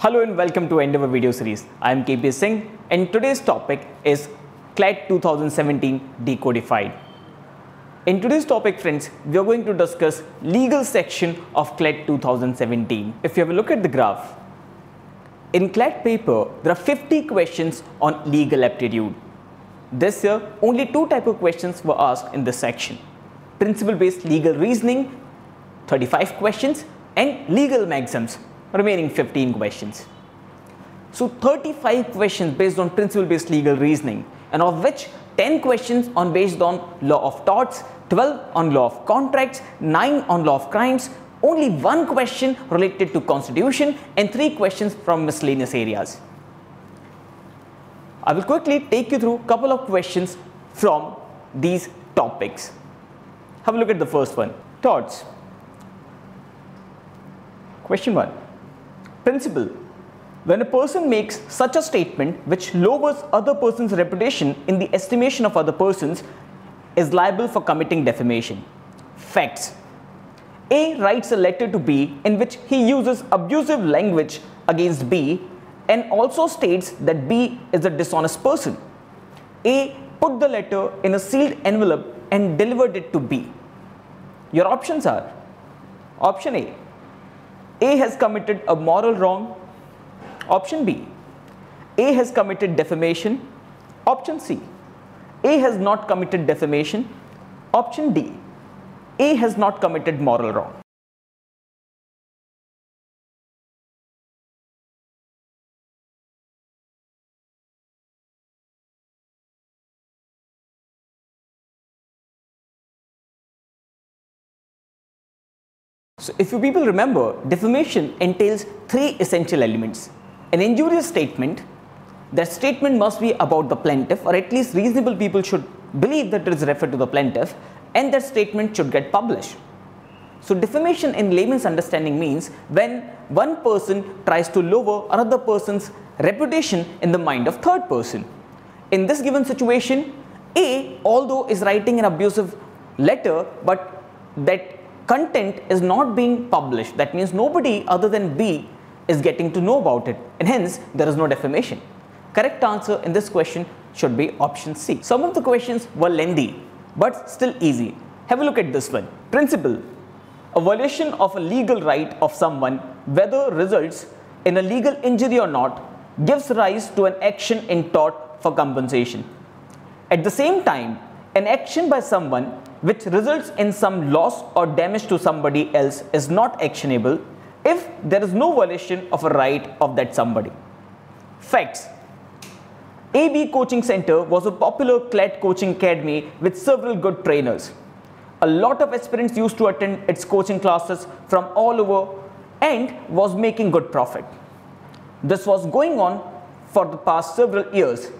Hello and welcome to end of a video series. I am KP Singh and today's topic is CLAT 2017 Decodified. In today's topic, friends, we are going to discuss legal section of CLAT 2017. If you have a look at the graph, in CLAT paper, there are 50 questions on legal aptitude. This year, only two types of questions were asked in this section. Principle-based legal reasoning, 35 questions, and legal maxims, remaining 15 questions. So 35 questions based on principle-based legal reasoning, and of which 10 questions on based on law of torts, 12 on law of contracts, 9 on law of crimes, only one question related to constitution, and 3 questions from miscellaneous areas. I will quickly take you through a couple of questions from these topics. Have a look at the first one, torts. Question 1. Principle. When a person makes such a statement which lowers other person's reputation in the estimation of other persons, is liable for committing defamation. Facts. A writes a letter to B in which he uses abusive language against B and also states that B is a dishonest person. A put the letter in a sealed envelope and delivered it to B. Your options are: option A has committed a moral wrong. Option B, A has committed defamation. Option C, A has not committed defamation. Option D, A has not committed moral wrong. So if you people remember, defamation entails 3 essential elements. An injurious statement. That statement must be about the plaintiff, or at least reasonable people should believe that it is referred to the plaintiff, and that statement should get published. So defamation in layman's understanding means when one person tries to lower another person's reputation in the mind of third person. In this given situation, A, although is writing an abusive letter, but that content is not being published. That means nobody other than B is getting to know about it, and hence there is no defamation. Correct answer in this question should be option C. Some of the questions were lengthy but still easy. Have a look at this one. Principle. A violation of a legal right of someone, whether results in a legal injury or not, gives rise to an action in tort for compensation. At the same time, an action by someone which results in some loss or damage to somebody else is not actionable if there is no violation of a right of that somebody. Facts. AB Coaching Center was a popular CLAT coaching academy with several good trainers. A lot of aspirants used to attend its coaching classes from all over and was making good profit. This was going on for the past several years.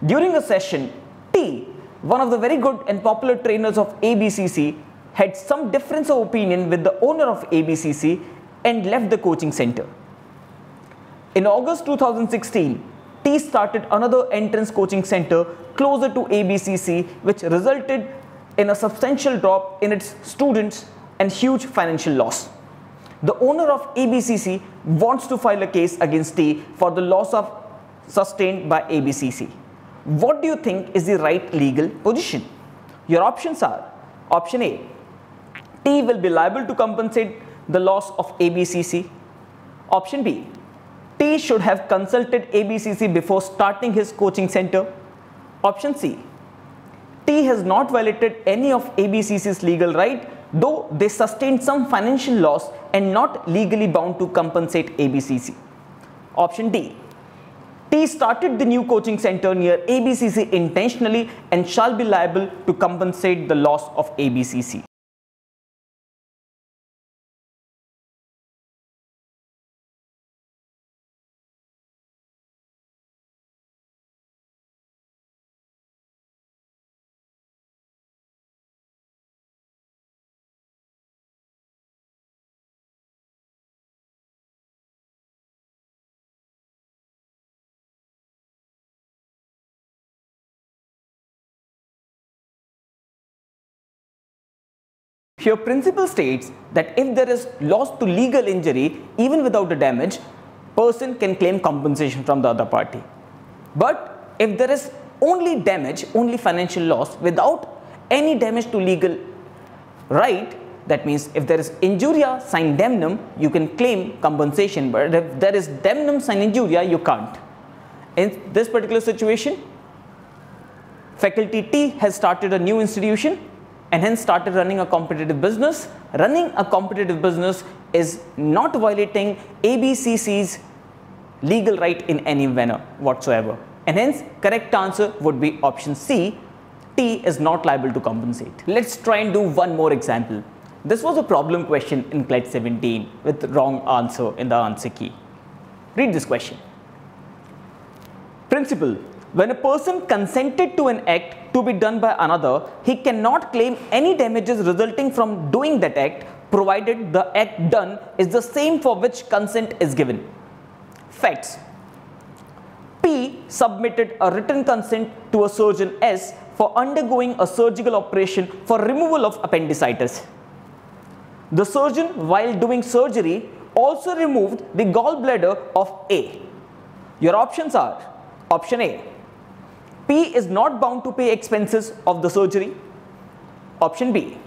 During a session, T, one of the very good and popular trainers of ABCC, had some difference of opinion with the owner of ABCC and left the coaching center. In August 2016, T started another entrance coaching center closer to ABCC, which resulted in a substantial drop in its students and huge financial loss. The owner of ABCC wants to file a case against T for the loss of sustained by ABCC. What do you think is the right legal position? Your options are: option A, T will be liable to compensate the loss of ABCC. Option B, T should have consulted ABCC before starting his coaching center. Option C, T has not violated any of ABCC's legal right, though they sustained some financial loss and not legally bound to compensate ABCC. Option D, T started the new coaching center near ABCC intentionally and shall be liable to compensate the loss of ABCC. Here, principle states that if there is loss to legal injury, even without the damage, person can claim compensation from the other party. But if there is only damage, only financial loss without any damage to legal right, that means if there is injuria sine damnum, you can claim compensation, but if there is damnum sine injuria, you can't. In this particular situation, faculty T has started a new institution and hence started running a competitive business. Running a competitive business is not violating ABCC's legal right in any manner whatsoever, and hence correct answer would be option C. T is not liable to compensate. Let's try and do one more example. This was a problem question in CLAT 17 with wrong answer in the answer key. Read this question. Principle: when a person consented to an act to be done by another, he cannot claim any damages resulting from doing that act, provided the act done is the same for which consent is given. Facts: P submitted a written consent to a surgeon S for undergoing a surgical operation for removal of appendicitis. The surgeon, while doing surgery, also removed the gallbladder of A. Your options are: option A, P is not bound to pay expenses of the surgery. Option B,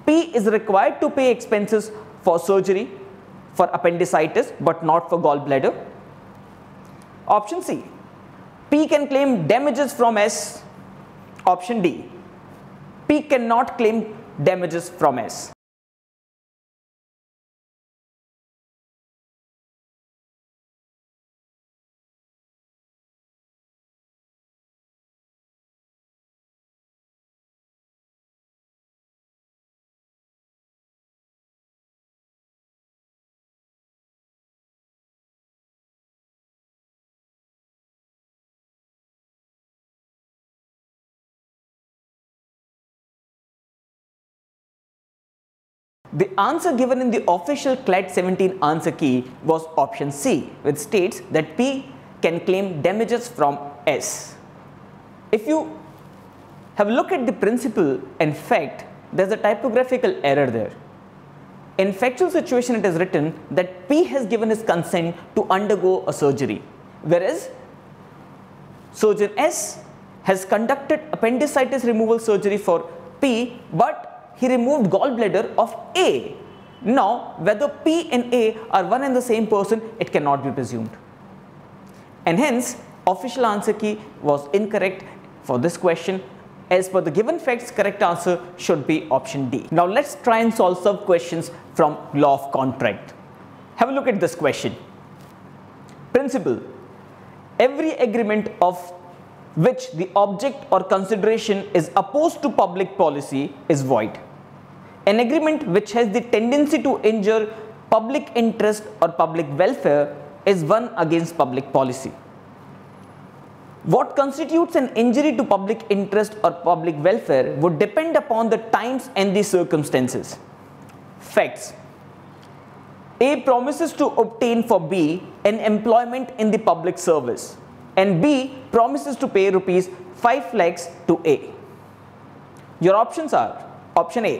P is required to pay expenses for surgery for appendicitis but not for gallbladder. Option C, P can claim damages from S. Option D, P cannot claim damages from S. The answer given in the official CLAT 17 answer key was option C, which states that P can claim damages from S. If you have a look at the principle and fact, there is a typographical error there. In factual situation, it is written that P has given his consent to undergo a surgery, whereas surgeon S has conducted appendicitis removal surgery for P, but he removed gallbladder of A. Now, whether P and A are one and the same person, it cannot be presumed. And hence, official answer key was incorrect for this question. As per the given facts, correct answer should be option D. Now, let's try and solve some questions from law of contract. Have a look at this question. Principle: every agreement of which the object or consideration is opposed to public policy is void. An agreement which has the tendency to injure public interest or public welfare is one against public policy. What constitutes an injury to public interest or public welfare would depend upon the times and the circumstances. Facts: A promises to obtain for B an employment in the public service, and B promises to pay rupees 5 lakhs to A. Your options are: option A,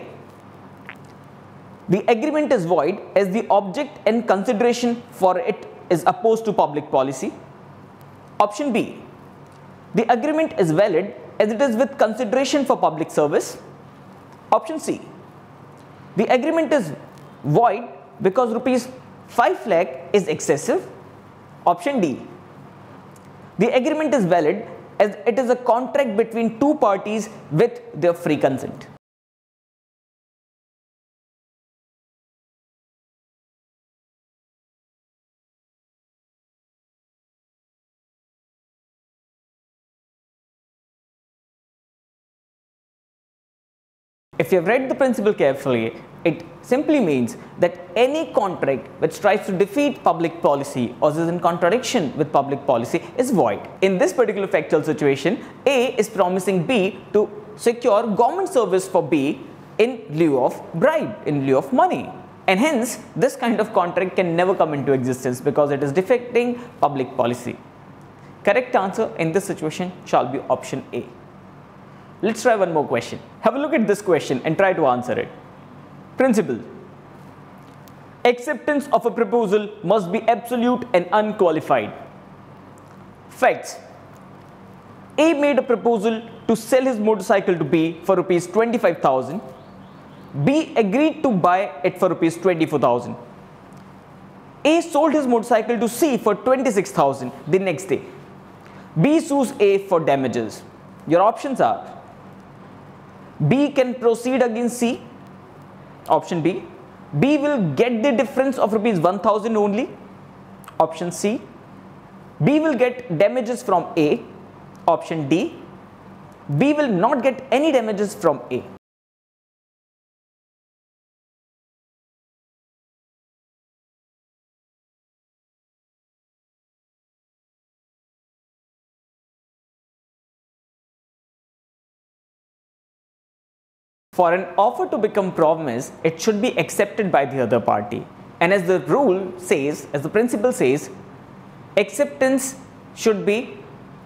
the agreement is void as the object and consideration for it is opposed to public policy. Option B, the agreement is valid as it is with consideration for public service. Option C, the agreement is void because rupees 5 lakh is excessive. Option D, the agreement is valid as it is a contract between two parties with their free consent. If you have read the principle carefully, it simply means that any contract which tries to defeat public policy or is in contradiction with public policy is void. In this particular factual situation, A is promising B to secure government service for B in lieu of bribe, in lieu of money. And hence, this kind of contract can never come into existence because it is defecting public policy. Correct answer in this situation shall be option A. Let's try one more question. Have a look at this question and try to answer it. Principle: Acceptance of a proposal must be absolute and unqualified. Facts. A made a proposal to sell his motorcycle to B for rupees 25,000. B agreed to buy it for rupees 24,000. A sold his motorcycle to C for 26,000 the next day. B sues A for damages. Your options are: B can proceed against C. Option B. B will get the difference of rupees 1,000 only. Option C. B will get damages from A. Option D. B will not get any damages from A. For an offer to become promise, it should be accepted by the other party. And as the rule says, as the principle says, acceptance should be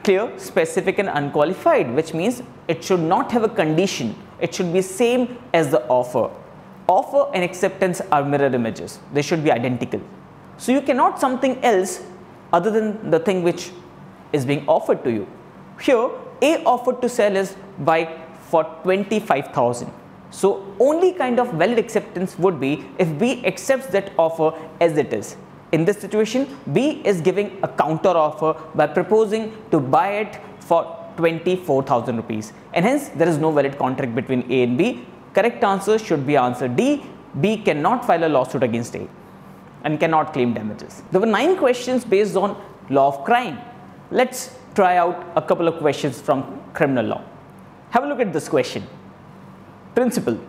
clear, specific and unqualified, which means it should not have a condition. It should be same as the offer. Offer and acceptance are mirror images. They should be identical. So you cannot something else other than the thing which is being offered to you. Here, A offered to sell his bike for 25,000. So only kind of valid acceptance would be if B accepts that offer as it is. In this situation, B is giving a counter offer by proposing to buy it for 24,000 rupees, and hence there is no valid contract between A and B. Correct answer should be answer D. B cannot file a lawsuit against A and cannot claim damages. There were 9 questions based on law of crime. Let's try out a couple of questions from criminal law. Have a look at this question. Principle.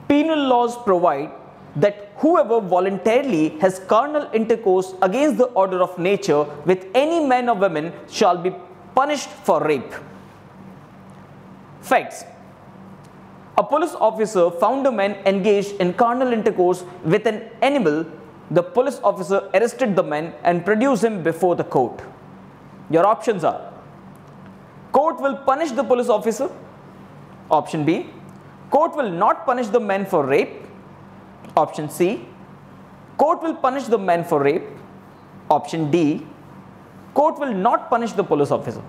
Penal laws provide that whoever voluntarily has carnal intercourse against the order of nature with any man or woman shall be punished for rape. Facts. A police officer found a man engaged in carnal intercourse with an animal. The police officer arrested the man and produced him before the court. Your options are: court will punish the police officer. Option B. Court will not punish the man for rape. Option C. Court will punish the man for rape. Option D. Court will not punish the police officer.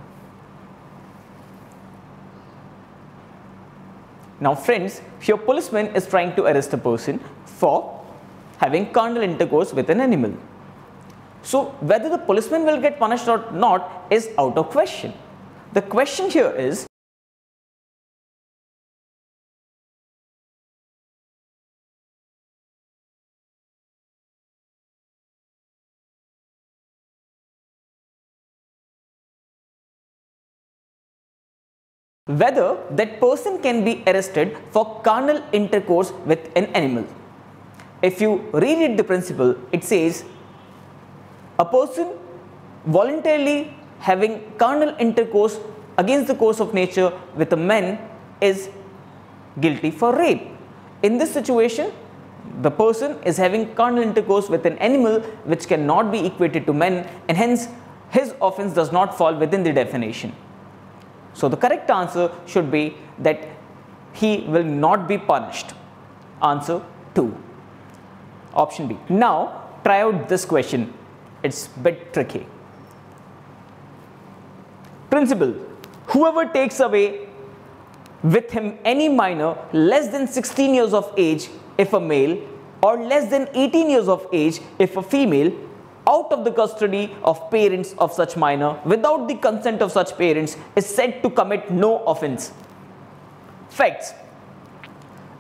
Now friends, your policeman is trying to arrest a person for having carnal intercourse with an animal. So whether the policeman will get punished or not is out of question. The question here is, whether that person can be arrested for carnal intercourse with an animal. If you reread the principle, it says a person voluntarily having carnal intercourse against the course of nature with a man is guilty for rape. In this situation, the person is having carnal intercourse with an animal which cannot be equated to men, and hence his offence does not fall within the definition. So the correct answer should be that he will not be punished. Answer 2. Option B. Now try out this question. It's a bit tricky. Principle. Whoever takes away with him any minor less than 16 years of age if a male, or less than 18 years of age if a female, out of the custody of parents of such minor without the consent of such parents is said to commit no offence. Facts.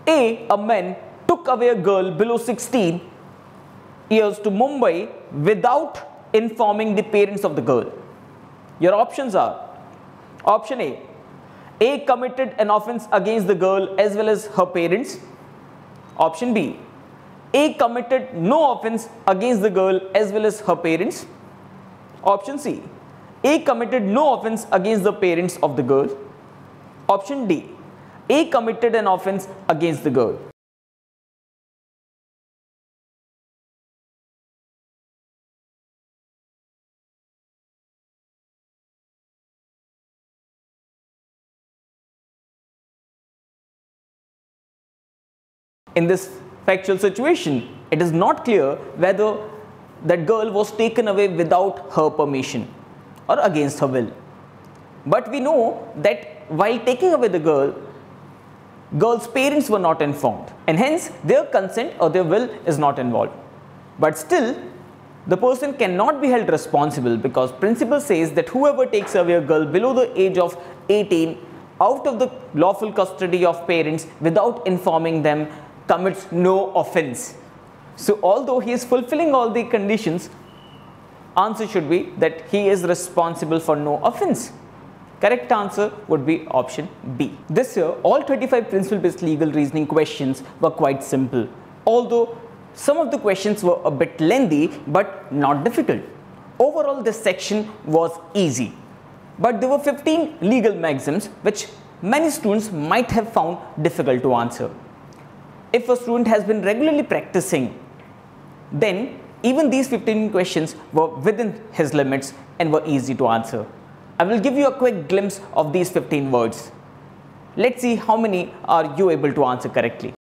A man took away a girl below 16 years to Mumbai without informing the parents of the girl. Your options are: option A committed an offence against the girl as well as her parents. Option B, A committed no offence against the girl as well as her parents. Option C, A committed no offence against the parents of the girl. Option D, A committed an offence against the girl. In this factual situation. It is not clear whether that girl was taken away without her permission or against her will. But we know that while taking away the girl's parents were not informed, and hence their consent or their will is not involved. But still, the person cannot be held responsible because principle says that whoever takes away a girl below the age of 18 out of the lawful custody of parents without informing them commits no offence. So although he is fulfilling all the conditions, answer should be that he is responsible for no offence. Correct answer would be option B. This year, all 25 principle-based legal reasoning questions were quite simple, although some of the questions were a bit lengthy but not difficult. Overall, this section was easy, but there were 15 legal maxims which many students might have found difficult to answer. If a student has been regularly practicing, then even these 15 questions were within his limits and were easy to answer. I will give you a quick glimpse of these 15 words. Let's see how many are you able to answer correctly.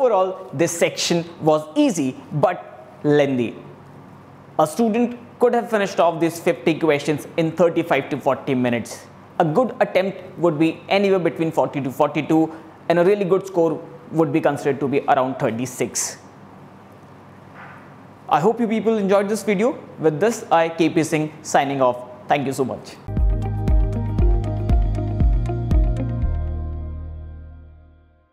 overall, this section was easy but lengthy. A student could have finished off these 50 questions in 35 to 40 minutes. A good attempt would be anywhere between 40 to 42, and a really good score would be considered to be around 36. I hope you people enjoyed this video. With this, I KP Singh signing off. Thank you so much.